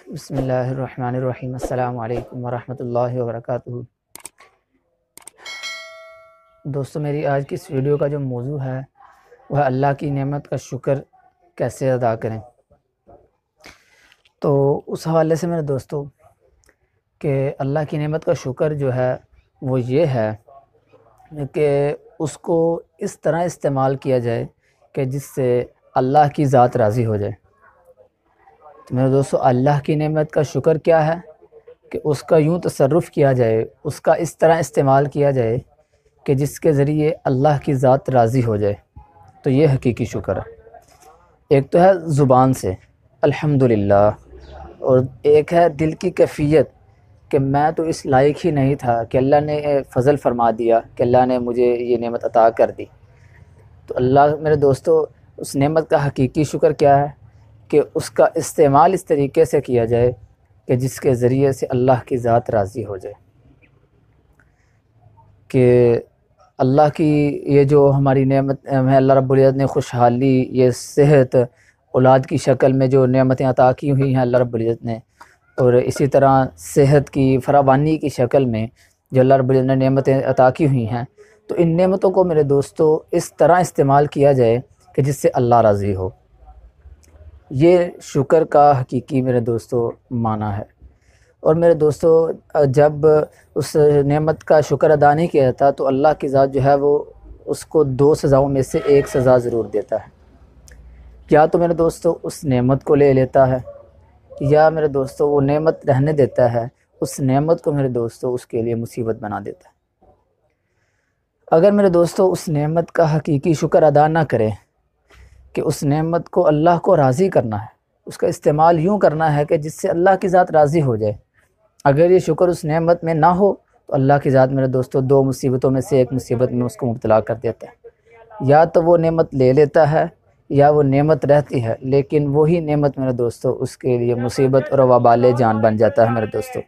بسم اللہ الرحمن الرحیم۔ السلام علیکم ورحمۃ اللہ وبرکاتہ۔ دوستو، میری آج کی اس ویڈیو کا جو موضوع ہے وہ اللہ کی نعمت کا شکر کیسے ادا کریں۔ تو اس حوالے سے میرے دوستو کہ اللہ کی نعمت کا شکر جو ہے وہ یہ ہے کہ اس کو اس طرح استعمال کیا جائے کہ جس سے اللہ کی ذات راضی ہو جائے۔ تو میرے دوستو، اللہ کی نعمت کا شکر کیا ہے کہ اس کا یوں تصرف کیا جائے، اس کا اس طرح استعمال کیا جائے کہ جس کے ذریعے اللہ کی ذات راضی ہو جائے۔ تو یہ حقیقی شکر ہے۔ ایک تو ہے زبان سے الحمدللہ، اور ایک ہے دل کی کیفیت کہ میں تو اس لائق ہی نہیں تھا کہ اللہ نے فضل فرما دیا، کہ اللہ نے مجھے یہ نعمت عطا کر دی۔ تو اللہ میرے دوستو، اس نعمت کا حقیقی شکر کیا ہے کہ اس کا استعمال اس طریقے سے کیا جائے کہ جس کے ذریعے سے اللہ کی ذات راضی ہو جائے۔ کہ اللہ کی یہ جو ہماری نعمت ہمیں اللہ رب العزت نے خوشحالی، یہ صحت، اولاد کی شکل میں جو نعمتیں عطا کی ہوئی ہیں اللہ رب العزت نے، اور اسی طرح صحت کی فراوانی کی شکل میں جو اللہ رب العزت نے نعمتیں عطا کی ہوئی ہیں، تو ان نعمتوں کو میرے دوستو اس طرح استعمال کیا جائے کہ جس سے اللہ راضی ہو۔ یہ شکر کا حقیقی میرے دوستو معنی ہے۔ اور میرے دوستو، جب اس نعمت کا شکر ادا نہیں کیا جاتا تو اللہ کی ذات جو ہے وہ اس کو دو سزاؤں میں سے ایک سزا ضرور دیتا ہے۔ یا تو میرے دوستو اس نعمت کو لے لیتا ہے، یا میرے دوستو وہ نعمت رہنے دیتا ہے، اس نعمت کو میرے دوستو اس کے لیے مصیبت بنا دیتا ہے۔ اگر میرے دوستو اس نعمت کا حقیقی شکر ادا نہ کرے کہ اس نعمت کو اللہ کو راضی کرنا ہے، اس کا استعمال یوں کرنا ہے کہ جس سے اللہ کی ذات راضی ہو جائے، اگر یہ شکر اس نعمت میں نہ ہو تو اللہ کی ذات میرے دوستو دو مصیبتوں میں سے ایک مصیبت میں اس کو مبتلا کر دیتا ہے۔ یا تو وہ نعمت لے لیتا ہے، یا وہ نعمت رہتی ہے لیکن وہی نعمت میرے دوستو اس کے لیے مصیبت اور وبال جان بن جاتا ہے میرے دوستو۔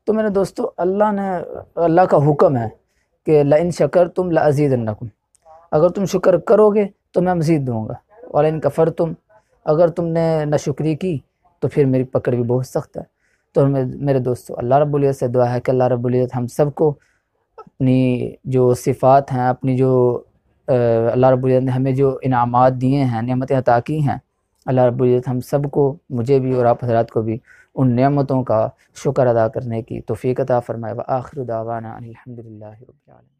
تو میرے دوستو، اللہ کا حکم ہے کہ لئن شکرتم لازیدنکم، اگر تم شکر کرو گے تو میں مزید دوں گا، ولئن کفرتم، اگر تم نے ناشکری کی تو پھر میری پکڑ بھی بہت سخت ہے۔ تو میرے دوستو، اللہ رب العزت سے دعا ہے کہ اللہ رب العزت ہم سب کو اپنی جو صفات ہیں، اپنی جو اللہ رب العزت نے ہمیں جو انعامات دیے ہیں، نعمتیں عطا کی ہیں، اللہ رب العزت ہم سب کو، مجھے بھی اور آپ حضرات کو بھی، ان نعمتوں کا شکر ادا کرنے کی توفیق عطا فرمائے۔ وآخر دعوانا ان الحمدللہ رب العالمین۔